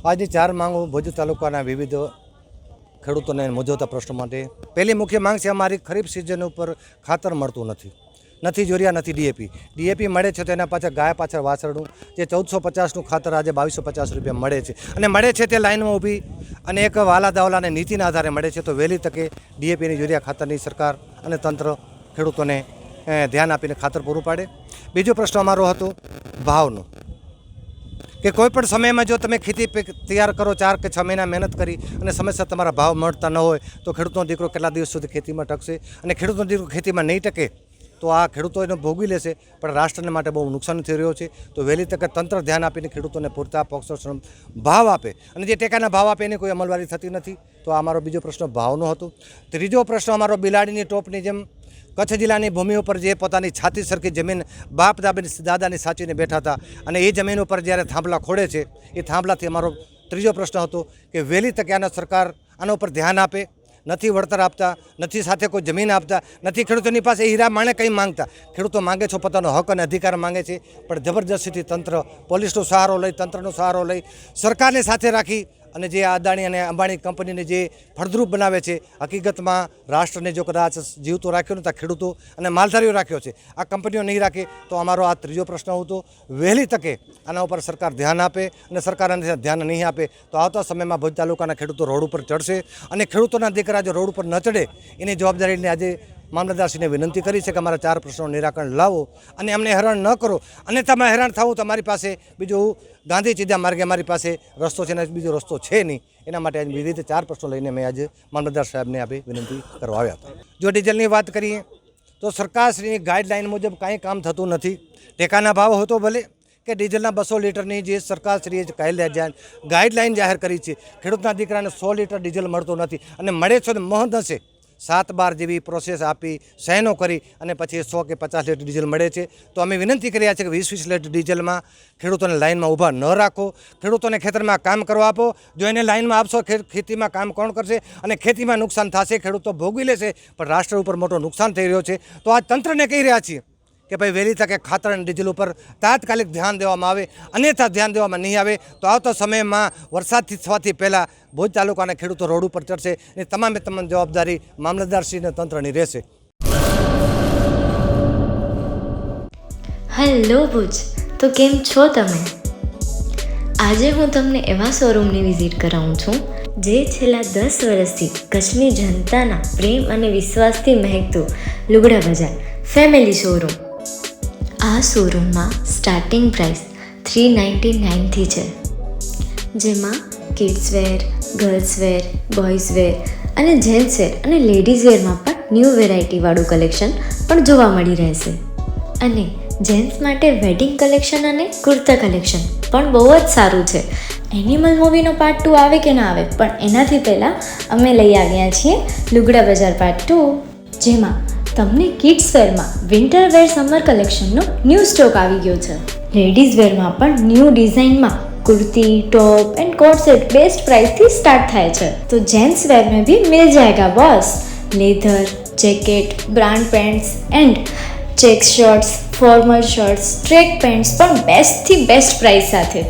આજની ચાર માંગો ભુજ તાલુકાના વિવિધ ખેડૂતોને મૂંઝવતા પ્રશ્નો માટે પહેલી મુખ્ય માંગ છે અમારી ખરીફ સિઝન ઉપર ખાતર મળતું નથી યુરિયા નથી ડીએપી મળે છે તો એના પાછળ ગાય પાછળ વાસરડું જે 1450નું ખાતર આજે 2250 રૂપિયા મળે છે અને મળે છે તે લાઇનમાં ઊભી અને એક વાલા દાવલાને નીતિના આધારે મળે છે. તો વહેલી તકે ડીએપીની યુરિયા ખાતરની સરકાર અને તંત્ર ખેડૂતોને ધ્યાન આપીને ખાતર પૂરું પાડે. બીજો પ્રશ્ન અમારો હતો ભાવનો, કે કોઈ પણ સમયમાં જો તમે ખેતી તૈયાર કરો 4 કે 6 મહિના મહેનત કરી અને સમયસર તમારા ભાવ મળતા ન હોય તો ખેડૂતનો દીકરો કેટલા દિવસ સુધી ખેતીમાં ટકશે, અને ખેડૂતનો દીકરો ખેતીમાં નહીં ટકે તો આ ખેડૂતો એને ભોગવી લેશે, પણ રાષ્ટ્રને માટે બહુ નુકસાન થઈ રહ્યો છે. તો વહેલી તકે તંત્ર ધ્યાન આપીને ખેડૂતોને પૂરતા પોષણ ભાવ આપે, અને જે ટેકાના ભાવ આપે એની કોઈ અમલવારી થતી નથી. તો આ અમારો બીજો પ્રશ્ન ભાવનો હતો. ત્રીજો પ્રશ્ન અમારો બિલાડીની ટોપની જેમ કચ્છ જિલ્લાની ભૂમિ ઉપર જે પોતાની છાતી સરખી જમીન બાપ દાદાની સાચીને બેઠા હતા, અને એ જમીન ઉપર જ્યારે થાંભલા ખોડે છે એ થાંભલાથી અમારો ત્રીજો પ્રશ્ન હતો કે વહેલી તકે સરકાર આના ઉપર ધ્યાન આપે. નથી વળતર આપતા, નથી સાથે કોઈ જમીન આપતા, નથી ખેડૂતોની પાસે હીરા માણે કંઈ માંગતા. ખેડૂતો માંગે છે પોતાનો હક અને અધિકાર માંગે છે, પણ જબરજસ્તીથી તંત્ર પોલીસનો સહારો લઈ, તંત્રનો સહારો લઈ, સરકારને સાથે રાખી અને જે અદાણી અને અંબાણી કંપનીને જે ફળદ્રુપ બનાવે છે, હકીકતમાં રાષ્ટ્રને જો કદાચ જીવતો રાખ્યો નથી, ખેડૂતો અને માલધારીઓ રાખ્યો છે. આ કંપનીઓ નહીં રાખે તો અમારો આ ત્રીજો પ્રશ્ન હતો. વહેલી તકે આના ઉપર સરકાર ધ્યાન આપે, અને સરકાર ધ્યાન નહીં આપે તો આવતા સમયમાં ભુજ તાલુકાના ખેડૂતો રોડ ઉપર ચડશે, અને ખેડૂતોના દીકરા જો રોડ ઉપર ન ચડે એની જવાબદારીને આજે મામલતદારશ્રીને વિનંતી કરી છે કે અમારા 4 પ્રશ્નોનું નિરાકરણ લાવો અને અમને હેરાન ન કરો. અને તમે હેરાન થવું તો અમારી પાસે બીજું ગાંધી ચીધા માર્ગે અમારી પાસે રસ્તો છે, અને બીજો રસ્તો છે નહીં. એના માટે આજે વિવિધ 4 પ્રશ્નો લઈને મેં આજે મામલતદાર સાહેબને આપી વિનંતી કરવા આવ્યા હતા. જો ડીઝલની વાત કરીએ તો સરકારશ્રીની ગાઈડલાઇન મુજબ કાંઈ કામ થતું નથી. ટેકાના ભાવ હતો ભલે, કે ડીઝલના 200 લીટરની જે સરકારશ્રીએ ગાઈડલાઇન જાહેર કરી છે, ખેડૂતના દીકરાને 100 લીટર ડીઝલ મળતું નથી, અને મળે છે તો મહદ હશે 7-12 જેવી પ્રોસેસ આપી, સહેનો કરી અને પછી 100 કે 50 લીટર ડીઝલ મળે છે. તો અમે વિનંતી કર્યા છે કે 20-20 લીટર ડીઝલમાં ખેડૂતોને લાઇનમાં ઊભા ન રાખો, ખેડૂતોને ખેતરમાં કામ કરવા આપો. જો એને લાઇનમાં આપશો ખેતીમાં કામ કોણ કરશે, અને ખેતીમાં નુકસાન થશે, ખેડૂતો ભોગવી લેશે, પણ રાષ્ટ્ર ઉપર મોટો નુકસાન થઈ રહ્યો છે. તો આ તંત્રને કહી રહ્યા છીએ કે ભાઈ વહેલી તકે ખાતર અને ડીઝલ ઉપર તાત્કાલિક ધ્યાન દેવામાં આવે, અન્યથા ધ્યાન દેવામાં નહીં આવે તો આવતા સમયમાં વરસાદથી થવાથી પહેલાં ભુજ તાલુકાના ખેડૂતો રોડ ઉપર ચડશે, અને તમામ જવાબદારી મામલતદારશ્રી અને તંત્રની રહેશે. હેલો ભુજ, તો કેમ છો તમે? આજે હું તમને એવા શોરૂમની વિઝિટ કરાવું છું જે છેલ્લા 10 વર્ષથી કચ્છની જનતાના પ્રેમ અને વિશ્વાસથી મહેકતું લુગડા બજાર ફેમિલી શોરૂમ. આ શોરૂમમાં સ્ટાર્ટિંગ પ્રાઇસ 399થી છે, જેમાં kids wear, girls wear, boys wear અને જેન્ટ્સ વેર અને લેડીઝ વેરમાં પણ ન્યૂ વેરાયટીવાળું કલેક્શન પણ જોવા મળી રહેશે. અને જેન્ટ્સ માટે વેડિંગ કલેક્શન અને કુર્તા કલેક્શન પણ બહુ જ સારું છે. એનિમલ મૂવીનો પાર્ટ 2 આવે કે ના આવે, પણ એનાથી પહેલાં અમે લઈ આવ્યા છીએ લુગડા બજાર પાર્ટ 2, જેમાં તમને કિડ્સ વેરમાં વિન્ટર વેર સમર કલેક્શનનો ન્યૂ સ્ટોક આવી ગયો છે. લેડીઝ વેરમાં પણ ન્યૂ ડિઝાઇનમાં kurti, top and coat set best price थी स्टार्ट थाय छे. तो जेंट्स वेर में भी मिल जाएगा boss. Leather, jacket, brand pants and check shirts, formal shirts, track pants पर बेस्ट थी बेस्ट प्राइस साथे.